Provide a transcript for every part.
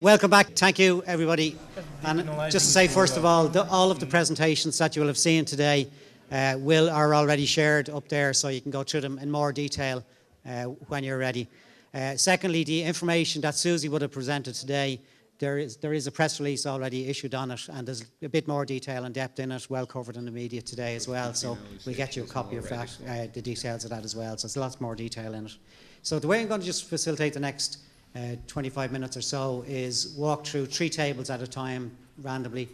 Welcome back. Thank you, everybody. And just to say, first of all, all of the presentations that you will have seen today are already shared up there, so you can go through them in more detail when you're ready. Secondly, the information that Susie would have presented today, there is a press release already issued on it, and there's a bit more detail and depth in it, well covered in the media today as well. So we'll get you a copy of that, the details of that as well. So there's lots more detail in it. So the way I'm going to just facilitate the next 25 minutes or so is walk through 3 tables at a time randomly.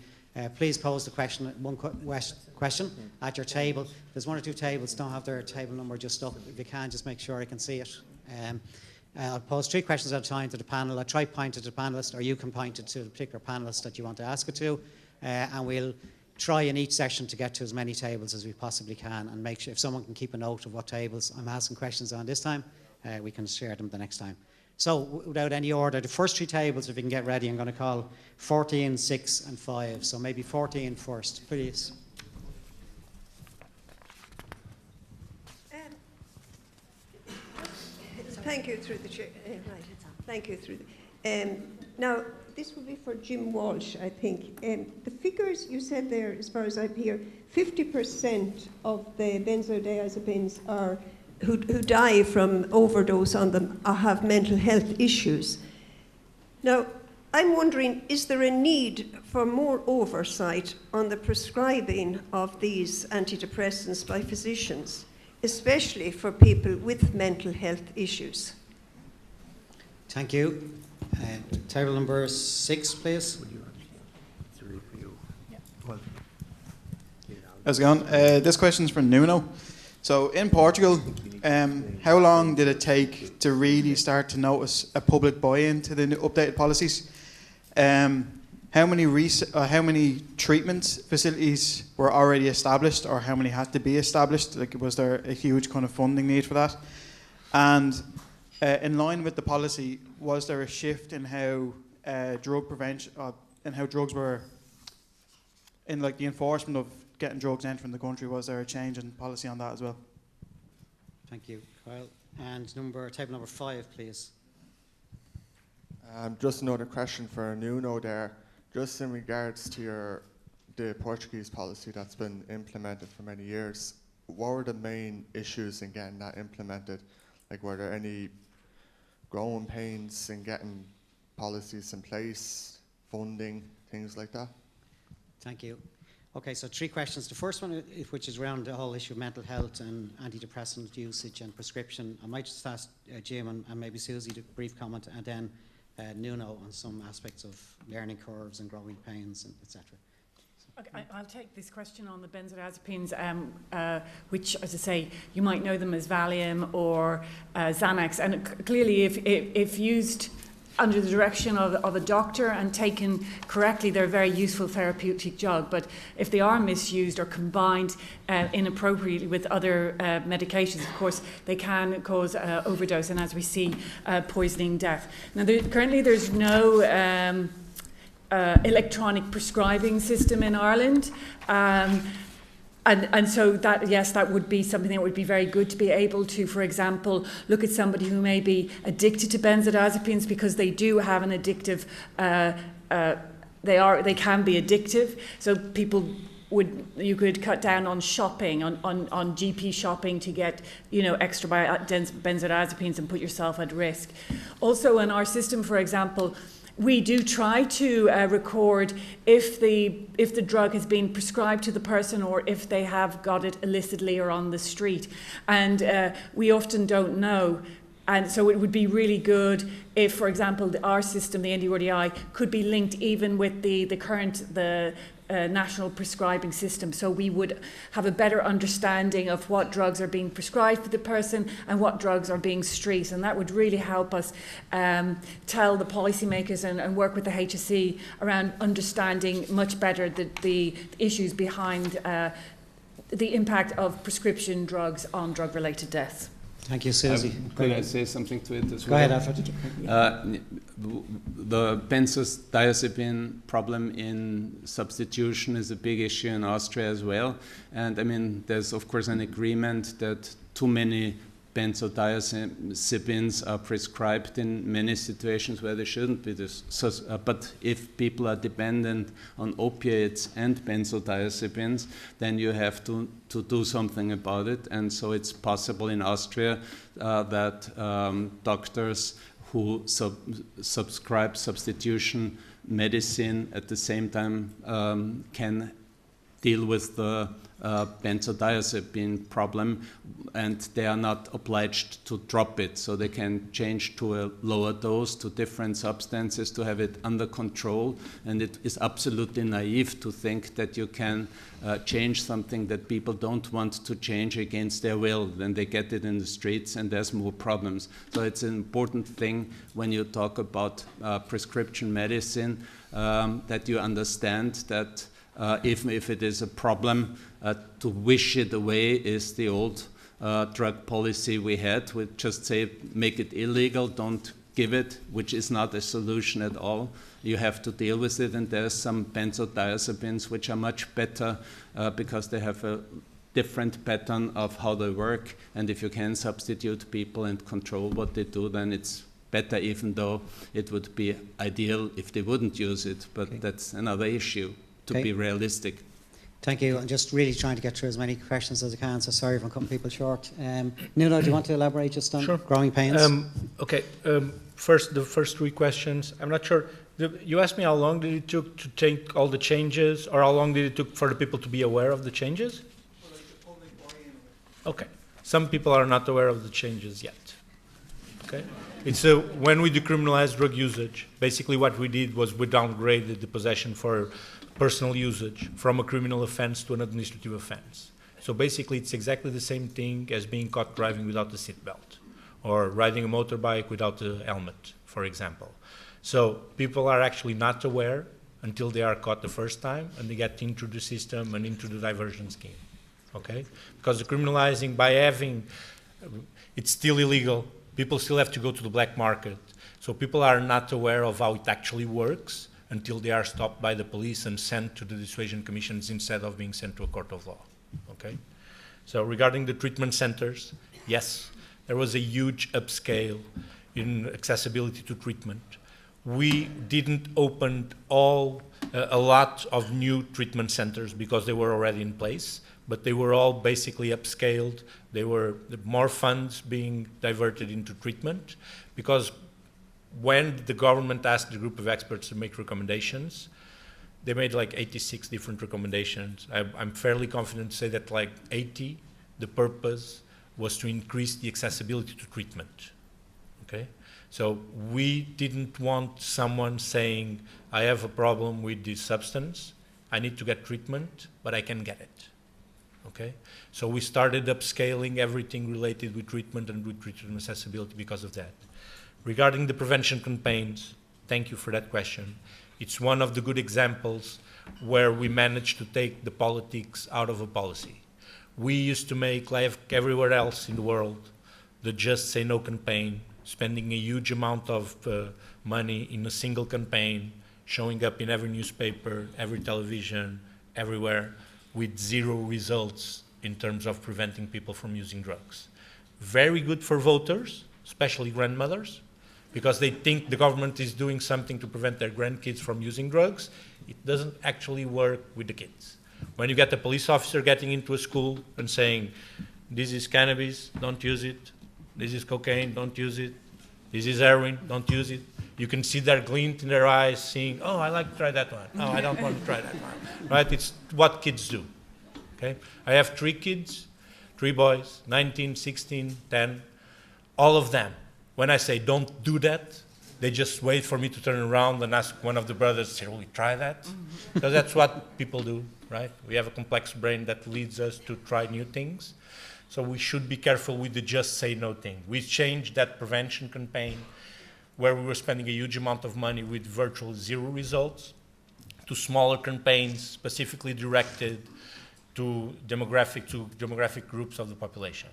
Please pose the question at your table. There's 1 or 2 tables don't have their table number just up. If you can, just make sure I can see it. I'll pose 3 questions at a time to the panel. I'll try point it to the panellist, or you can point it to the particular panellist that you want to ask it to, and we'll try in each session to get to as many tables as we possibly can, and make sure if someone can keep a note of what tables I'm asking questions on this time, we can share them the next time. So without any order, the first 3 tables, if you can get ready, I'm going to call 14, 6 and 5. So maybe 14 first, please. Thank you through the chair. Right. Thank you through the, now, this will be for Jim Walsh, I think. The figures you said there, as far as I hear, 50% of the benzodiazepines are who die from overdose on them have mental health issues. Now, I'm wondering, is there a need for more oversight on the prescribing of these antidepressants by physicians, especially for people with mental health issues? Thank you. Table number 6, please. How's it going? This question's for Nuno. So in Portugal, how long did it take to really start to notice a public buy-in to the new updated policies? How many treatment facilities were already established, or how many had to be established? Like, was there a huge kind of funding need for that? And in line with the policy, was there a shift in how drug prevention, and how drugs were, in like the enforcement of getting drugs entering the country? Was there a change in policy on that as well? Thank you, Kyle. And table number 5, please. Just another question for Nuno there. Just in regards to the Portuguese policy that's been implemented for many years, what were the main issues in getting that implemented? Like, were there any growing pains in getting policies in place, funding, things like that? Thank you. Okay, so 3 questions. The first one, which is around the whole issue of mental health and antidepressant usage and prescription. I might just ask Jim and maybe Susie to brief comment, and then Nuno on some aspects of learning curves and growing pains, and etc. Okay, I'll take this question on the benzodiazepines, which, as I say, you might know them as Valium or Xanax, and clearly if used under the direction of a doctor and taken correctly, they're a very useful therapeutic drug. But if they are misused or combined inappropriately with other medications, of course, they can cause overdose, and as we see, poisoning, death. Now, currently there's no electronic prescribing system in Ireland. And so that, yes, that would be something that would be very good to be able to, for example, look at somebody who may be addicted to benzodiazepines, because they do have an addictive, they can be addictive. So you could cut down on shopping, on GP shopping to get, extra benzodiazepines and put yourself at risk. Also in our system, for example, we do try to record if the drug has been prescribed to the person, or if they have got it illicitly or on the street. And we often don't know. And so it would be really good if, for example, our system, the NDRDI, could be linked even with the current national prescribing system, so we would have a better understanding of what drugs are being prescribed for the person and what drugs are being street, and that would really help us tell the policymakers and work with the HSE around understanding much better the issues behind the impact of prescription drugs on drug-related deaths. Thank you, Susie. Could I say something to it as Go well? ahead, Alfred. The benzodiazepine problem in substitution is a big issue in Austria as well. And I mean, there's of course an agreement that too many benzodiazepines are prescribed in many situations where they shouldn't be. But if people are dependent on opiates and benzodiazepines, then you have to do something about it. And so it's possible in Austria that doctors who subscribe substitution medicine at the same time can deal with the benzodiazepine problem, and they are not obliged to drop it, so they can change to a lower dose, to different substances, to have it under control. And it is absolutely naive to think that you can change something that people don't want to change against their will. Then they get it in the streets and there's more problems. So it's an important thing when you talk about prescription medicine, that you understand that even if it is a problem, to wish it away is the old drug policy we had. We just say, make it illegal, don't give it, which is not a solution at all. You have to deal with it, and there's some benzodiazepines which are much better because they have a different pattern of how they work, and if you can substitute people and control what they do, then it's better, even though it would be ideal if they wouldn't use it, but okay. That's another issue, to be realistic. Thank you. I'm just really trying to get through as many questions as I can, so sorry if I'm cutting people short. Nuno, do you want to elaborate just on growing pains? First, the first three questions. I'm not sure. You asked me how long did it took to take all the changes, or how long did it took for the people to be aware of the changes? Okay. Some people are not aware of the changes yet. Okay. It's when we decriminalized drug usage, basically what we did was we downgraded the possession for personal usage from a criminal offense to an administrative offense. So basically it's exactly the same thing as being caught driving without a seatbelt or riding a motorbike without a helmet, for example. So people are actually not aware until they are caught the first time and they get into the system and into the diversion scheme, okay? Because the criminalizing, by having, it's still illegal. People still have to go to the black market. So people are not aware of how it actually works until they are stopped by the police and sent to the dissuasion commissions instead of being sent to a court of law, okay? So regarding the treatment centers, yes, there was a huge upscale in accessibility to treatment. We didn't open a lot of new treatment centers because they were already in place, but they were all basically upscaled. There were more funds being diverted into treatment because when the government asked the group of experts to make recommendations, they made like 86 different recommendations. I'm fairly confident to say that like 80, the purpose was to increase the accessibility to treatment, okay? So we didn't want someone saying, I have a problem with this substance, I need to get treatment, but I can get it, okay? So we started upscaling everything related with treatment and with treatment accessibility because of that. Regarding the prevention campaigns, thank you for that question. It's one of the good examples where we managed to take the politics out of a policy. We used to make, like everywhere else in the world, the Just Say No campaign, spending a huge amount of money in a single campaign, showing up in every newspaper, every television, everywhere, with zero results in terms of preventing people from using drugs. Very good for voters, especially grandmothers, because they think the government is doing something to prevent their grandkids from using drugs. It doesn't actually work with the kids. When you get a police officer getting into a school and saying, this is cannabis, don't use it. This is cocaine, don't use it. This is heroin, don't use it. You can see their glint in their eyes saying, oh, I like to try that one. No, I don't want to try that one. Right? It's what kids do. Okay? I have 3 kids, 3 boys, 19, 16, 10, all of them. When I say don't do that, they just wait for me to turn around and ask one of the brothers, shall we try that? So that's what people do, right? We have a complex brain that leads us to try new things. So we should be careful with the just say no thing. We changed that prevention campaign where we were spending a huge amount of money with virtually 0 results to smaller campaigns specifically directed to demographic groups of the population.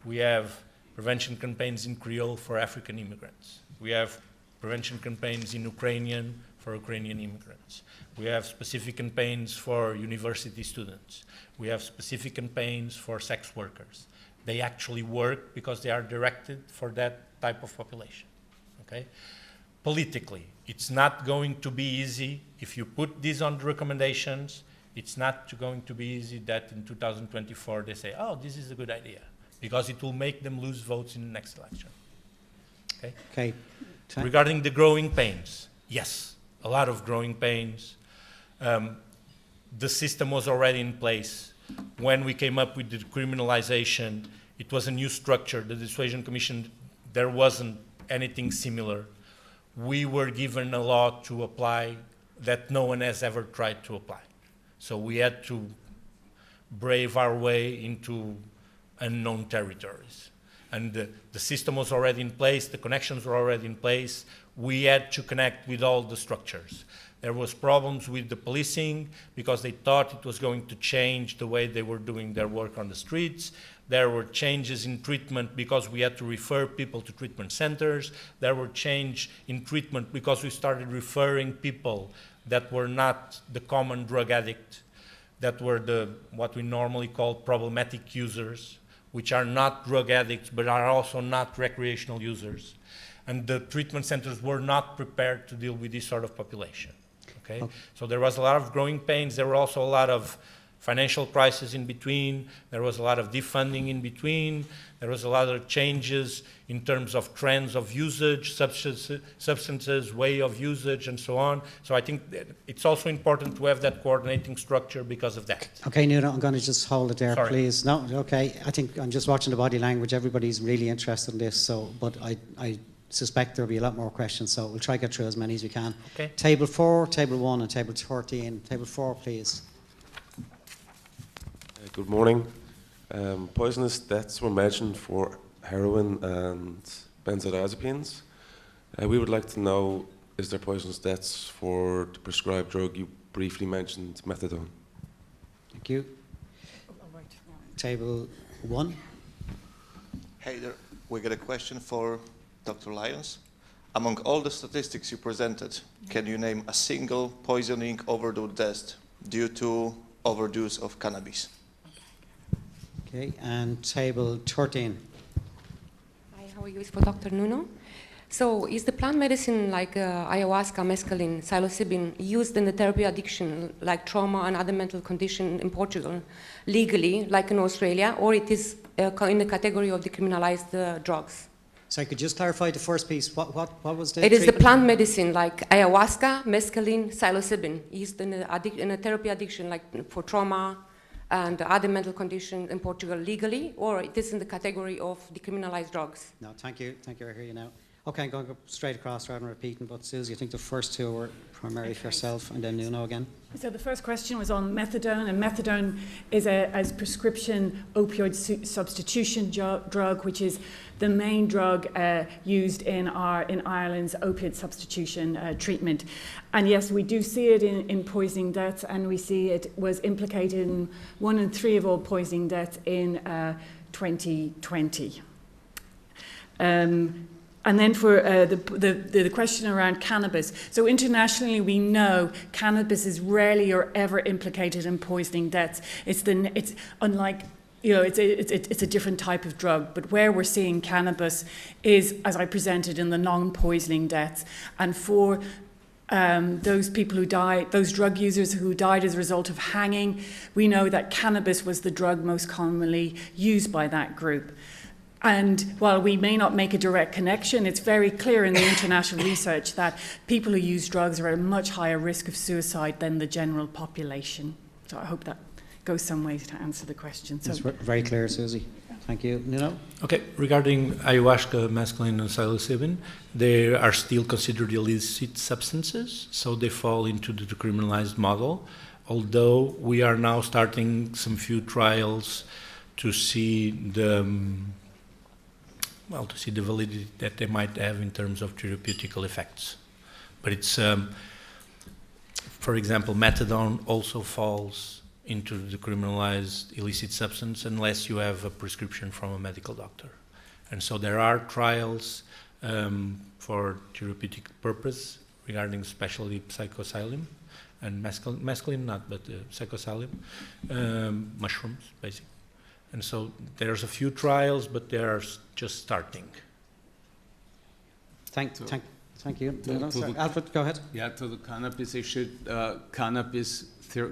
We have prevention campaigns in Creole for African immigrants. We have prevention campaigns in Ukrainian for Ukrainian immigrants. We have specific campaigns for university students. We have specific campaigns for sex workers. They actually work because they are directed for that type of population, okay? Politically, it's not going to be easy. If you put these on the recommendations, it's not going to be easy that in 2024 they say, oh, this is a good idea, because it will make them lose votes in the next election, okay? Okay. Regarding the growing pains, yes, a lot of growing pains. The system was already in place. When we came up with the decriminalization, it was a new structure. The Dissuasion Commission, there wasn't anything similar. We were given a law to apply that no one has ever tried to apply. So we had to brave our way into unknown territories. And the system was already in place, the connections were already in place. We had to connect with all the structures. There was problems with the policing because they thought it was going to change the way they were doing their work on the streets. There were changes in treatment because we had to refer people to treatment centers. There were changes in treatment because we started referring people that were not the common drug addict, that were what we normally call problematic users, which are not drug addicts but are also not recreational users. And the treatment centers were not prepared to deal with this sort of population. Okay? So there was a lot of growing pains. There were also a lot of financial crisis in between. There was a lot of defunding in between. There was a lot of changes in terms of trends of usage, substances, way of usage, and so on. So I think it's also important to have that coordinating structure because of that. Okay, Nuno, I'm going to just hold it there, Sorry. please. No, okay. I think I'm just watching the body language. Everybody's really interested in this. So, but I suspect there'll be a lot more questions. So we'll try to get through as many as we can. Okay. Table 4, Table 1, and Table 13. Table 4, please. Good morning. Poisonous deaths were mentioned for heroin and benzodiazepines. We would like to know, is there poisonous deaths for the prescribed drug? You briefly mentioned methadone. Thank you. Table 1. Hey there, we got a question for Dr. Lyons. Among all the statistics you presented, can you name a single poisoning overdose death due to overdose of cannabis? Okay, and Table 13. Hi, how are you? It's for Dr. Nuno. So is the plant medicine like ayahuasca, mescaline, psilocybin used in the therapy addiction like trauma and other mental condition in Portugal legally, like in Australia, or it is in the category of decriminalized drugs? So could you just clarify the first piece? What was the It is the treatment? plant medicine like ayahuasca, mescaline, psilocybin used in a therapy addiction like for trauma and other mental conditions in Portugal legally, or it is in the category of decriminalized drugs? No, thank you. Thank you. I hear you now. Okay, I'm going to go straight across rather than repeating, but Susie, I think the first two were primarily for yourself and then Nuno again. So the first question was on methadone, and methadone is a prescription opioid substitution drug, which is the main drug used in Ireland's opiate substitution treatment. And yes, we do see it in poisoning deaths, and we see it was implicated in 1 in 3 of all poisoning deaths in 2020. And then for the question around cannabis. So internationally, we know cannabis is rarely or ever implicated in poisoning deaths. It's unlike, you know, it's a different type of drug. But where we're seeing cannabis is, as I presented, in the non-poisoning deaths. And for those people who died, those drug users who died as a result of hanging, we know that cannabis was the drug most commonly used by that group. And while we may not make a direct connection, it's very clear in the international research that people who use drugs are at a much higher risk of suicide than the general population. So I hope that goes some ways to answer the question. So, That's very clear, Susie. Thank you. Nuno? Okay, regarding ayahuasca, mescaline, and psilocybin, they are still considered illicit substances, so they fall into the decriminalized model, although we are now starting some few trials to see the validity that they might have in terms of therapeutical effects. But it's, for example, methadone also falls into the criminalized illicit substance unless you have a prescription from a medical doctor. And so there are trials for therapeutic purpose regarding especially psilocybin and mescaline not, but psilocybin, mushrooms, basically. And so there's a few trials, but they are just starting. Thank you. To Alfred, go ahead. Yeah, to the cannabis issue, cannabis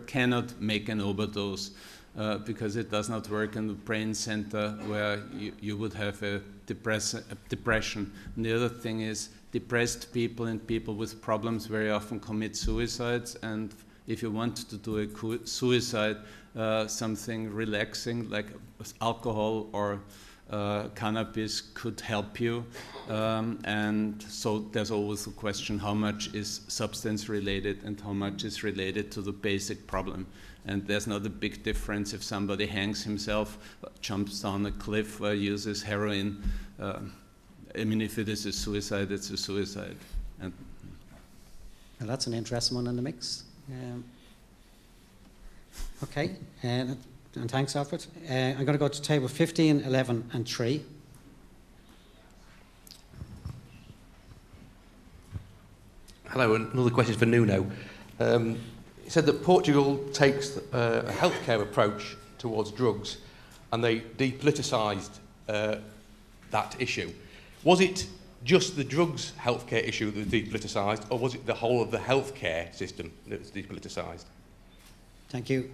cannot make an overdose because it does not work in the brain center where you would have a depression. And the other thing is depressed people and people with problems very often commit suicides, and if you want to do a suicide, something relaxing like alcohol or cannabis could help you, and so there's always the question how much is substance related and how much is related to the basic problem. And there's not a big difference if somebody hangs himself, jumps down a cliff, or uses heroin. I mean, if it is a suicide, it's a suicide. And Well, that's an interesting one in the mix. Okay, and thanks, Alfred. I'm going to go to table 15, 11, and 3. Hello, another question for Nuno. He said that Portugal takes a healthcare approach towards drugs, and they depoliticised that issue. Was it just the drugs healthcare issue that was depoliticised, or was it the whole of the healthcare system that was depoliticised? Thank you.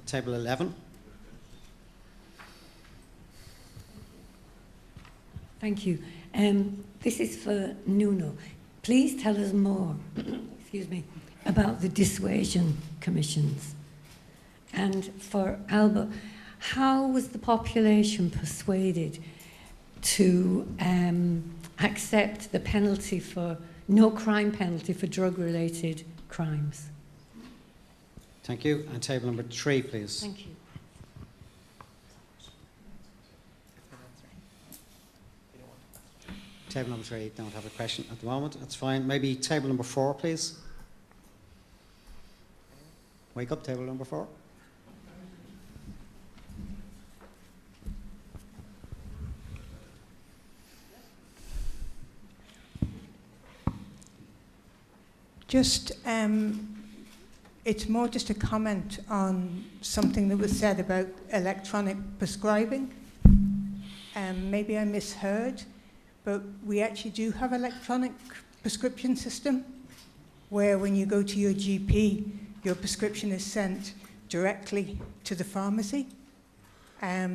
Table 11. Thank you. This is for Nuno. Please tell us more, excuse me, about the dissuasion commissions. And for Alba, how was the population persuaded to accept the penalty for, no crime penalty for drug-related crimes? Thank you. And table number 3, please. Thank you. Table number 3, don't have a question at the moment. That's fine. Maybe table number 4, please. Wake up, table number 4. Just, it's more just a comment on something that was said about electronic prescribing. Maybe I misheard, but we actually do have electronic prescription system where when you go to your GP, your prescription is sent directly to the pharmacy.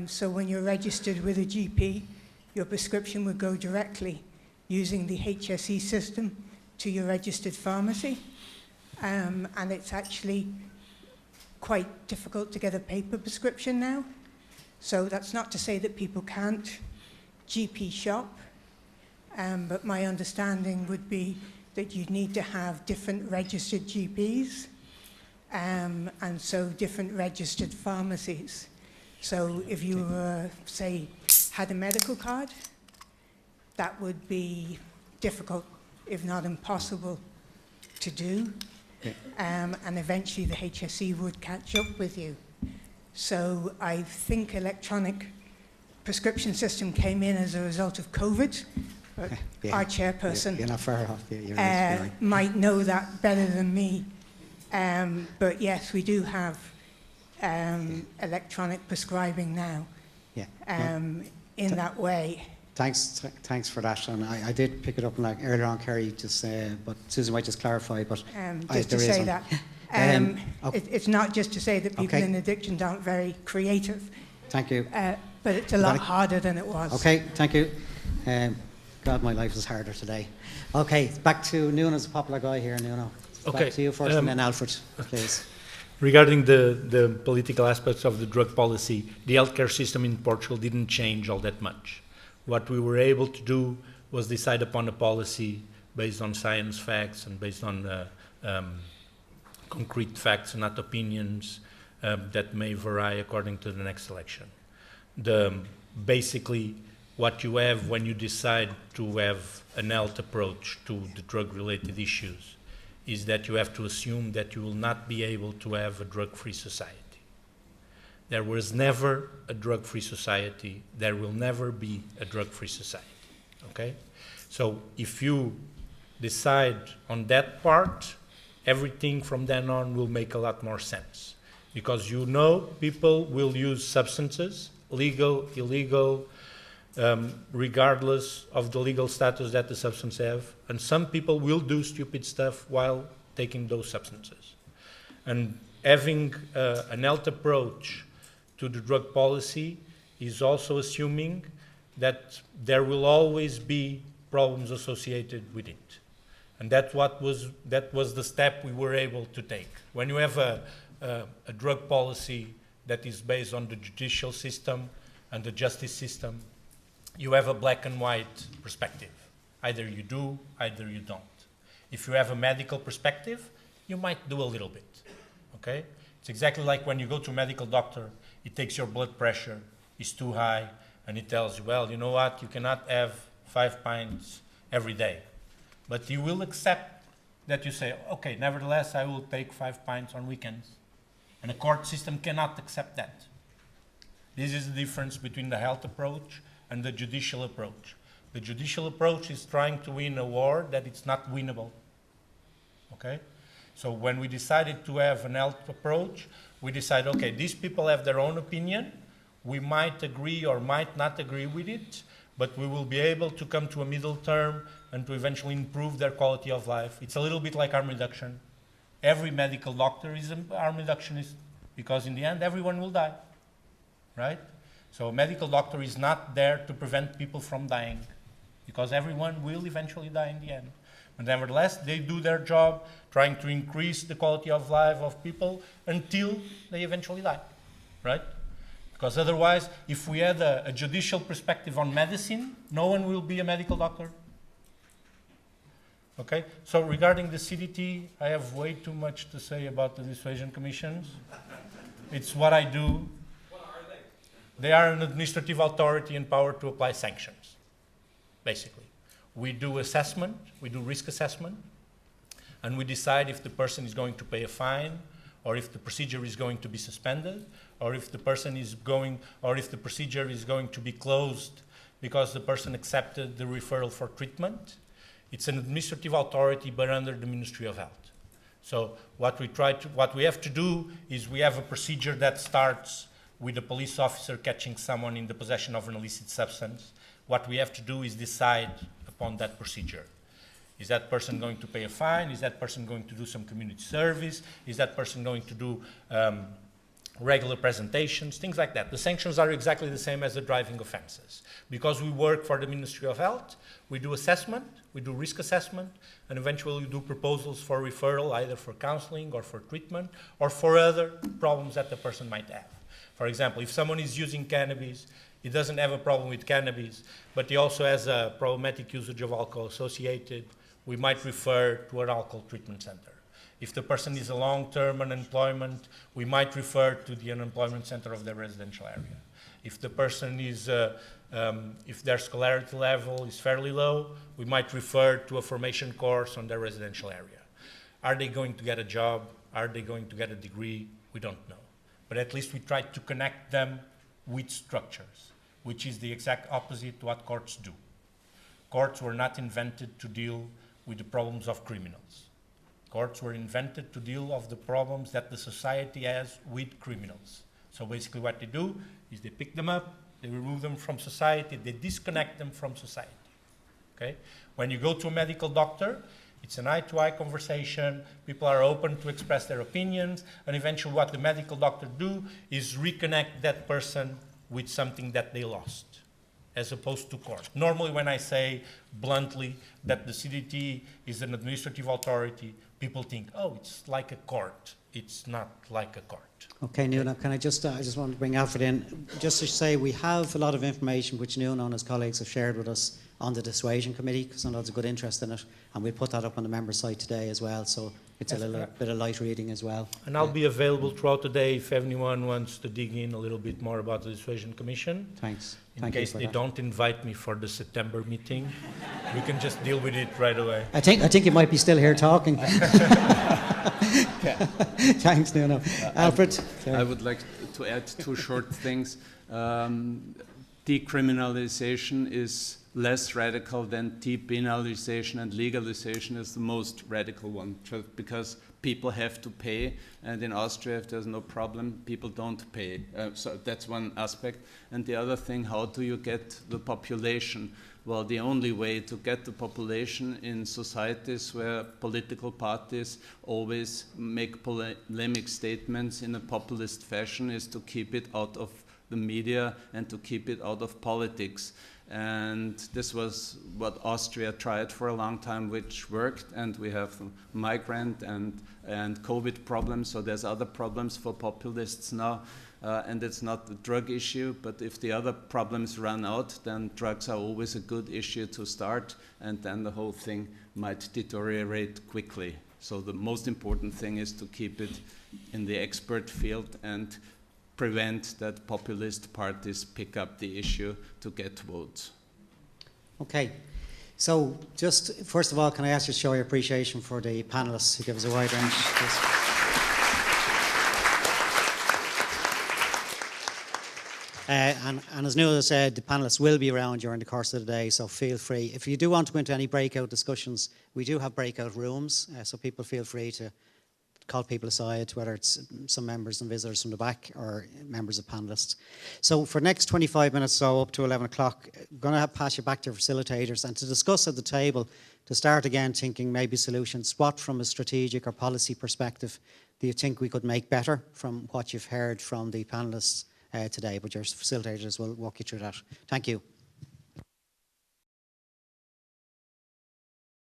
So when you're registered with a GP, your prescription would go directly using the HSE system to your registered pharmacy. And it's actually quite difficult to get a paper prescription now. So that's not to say that people can't GP shop, but my understanding would be that you'd need to have different registered GPs, and so different registered pharmacies. So if you say, had a medical card, that would be difficult, if not impossible, to do. And eventually the HSE would catch up with you. So I think electronic prescription system came in as a result of COVID. But Yeah. our chairperson You're not far off. You're right. might know that better than me. But yes, we do have electronic prescribing now Yeah. in that way. Thanks for that. And I did pick it up like earlier on, Kerry, just, but Susan might just clarify. But Just to there is say one. that. Okay. It's not just to say that people Okay. in addiction aren't very creative, Thank you. but it's a lot harder than it was. Okay, thank you. God, my life is harder today. Okay, back to Nuno's a popular guy here, Nuno. Okay, Back to you first and then Alfred, please. Regarding the political aspects of the drug policy, the healthcare system in Portugal didn't change all that much. What we were able to do was decide upon a policy based on science facts and based on concrete facts and not opinions that may vary according to the next election. Basically, what you have when you decide to have an health approach to the drug-related issues is that you have to assume that you will not be able to have a drug-free society. There was never a drug-free society. There will never be a drug-free society, okay? So if you decide on that part, everything from then on will make a lot more sense. because you know people will use substances, legal, illegal, regardless of the legal status that the substance have, and some people will do stupid stuff while taking those substances. And having an health approach to the drug policy is also assuming that there will always be problems associated with it. And that was the step we were able to take. When you have a drug policy that is based on the judicial system and the justice system, you have a black and white perspective. Either you do, either you don't. If you have a medical perspective, you might do a little bit, okay? It's exactly like when you go to a medical doctor, he takes your blood pressure, it's too high, and he tells you, well, you know what, you cannot have 5 pints every day. But you will accept that you say, okay, nevertheless, I will take 5 pints on weekends. And the court system cannot accept that. This is the difference between the health approach and the judicial approach. The judicial approach is trying to win a war that it's not winnable, okay? So when we decided to have an health approach, we decided, okay, these people have their own opinion. We might agree or might not agree with it, but we will be able to come to a middle term and to eventually improve their quality of life. It's a little bit like harm reduction. Every medical doctor is a harm reductionist because in the end, everyone will die, right? So a medical doctor is not there to prevent people from dying because everyone will eventually die in the end. But nevertheless, they do their job trying to increase the quality of life of people until they eventually die, right? Because otherwise, if we had a judicial perspective on medicine, no one will be a medical doctor. Okay, so regarding the CDT, I have way too much to say about the dissuasion commissions. It's what I do. What are they? They are an administrative authority empowered to apply sanctions, basically. We do assessment, we do risk assessment, and we decide if the person is going to pay a fine, or if the procedure is going to be suspended, or if the person is going, or if the procedure is going to be closed because the person accepted the referral for treatment. It's an administrative authority, but under the Ministry of Health. So what we have to do is we have a procedure that starts with a police officer catching someone in the possession of an illicit substance. What we have to do is decide upon that procedure. Is that person going to pay a fine? Is that person going to do some community service? Is that person going to do regular presentations? Things like that. The sanctions are exactly the same as the driving offenses. Because we work for the Ministry of Health, we do assessment, we do risk assessment, and eventually we do proposals for referral, either for counseling or for treatment, or for other problems that the person might have. For example, if someone is using cannabis, he doesn't have a problem with cannabis, but he also has a problematic usage of alcohol associated, we might refer to an alcohol treatment center. If the person is a long-term unemployment, we might refer to the unemployment center of the residential area. If the person is, if their scholarity level is fairly low, we might refer to a formation course on their residential area. Are they going to get a job? Are they going to get a degree? We don't know. But at least we try to connect them with structures, which is the exact opposite to what courts do. Courts were not invented to deal with the problems of criminals. Courts were invented to deal with the problems that the society has with criminals. So basically what they do is they pick them up, they remove them from society, they disconnect them from society. Okay? When you go to a medical doctor, it's an eye-to-eye conversation, people are open to express their opinions, and eventually what the medical doctor do is reconnect that person with something that they lost, as opposed to court. Normally when I say bluntly that the CDT is an administrative authority, people think, oh, it's like a court. It's not like a court. Okay, Nuno, can I just want to bring Alfred in. Just to say we have a lot of information which Nuno and his colleagues have shared with us on the Dissuasion Committee, because I know there's a good interest in it, and we'll put that up on the member site today as well, so it's a little bit of light reading as well. And I'll be available throughout the day if anyone wants to dig in a little bit more about the Dissuasion Commission. Thanks. In case they don't invite me for the September meeting, we can just deal with it right away. I think you might be still here talking. Thanks, Nuno. Alfred? I would like to add two short things. Decriminalization is less radical than depenalization, and legalization is the most radical one, just because people have to pay, and in Austria, if there's no problem, people don't pay. So that's one aspect. And the other thing, how do you get the population? Well, the only way to get the population in societies where political parties always make polemic statements in a populist fashion is to keep it out of the media and to keep it out of politics. And this was what Austria tried for a long time, which worked, and we have migrant and COVID problems, so there's other problems for populists now, and it's not the drug issue, but if the other problems run out, then drugs are always a good issue to start, and then the whole thing might deteriorate quickly. So the most important thing is to keep it in the expert field and prevent that populist parties pick up the issue to get votes. Okay, so just first of all, can I ask you to show your appreciation for the panelists who give us a wide range? And as Nuala said, the panelists will be around during the course of the day, so feel free. If you do want to go into any breakout discussions, we do have breakout rooms, so people feel free to call people aside, whether it's some members and visitors from the back or members of panelists. So for the next 25 minutes, so up to 11 o'clock, I'm going to pass you back to facilitators and to discuss at the table, to start again thinking maybe solutions. What from a strategic or policy perspective do you think we could make better from what you've heard from the panelists today? But your facilitators will walk you through that. Thank you.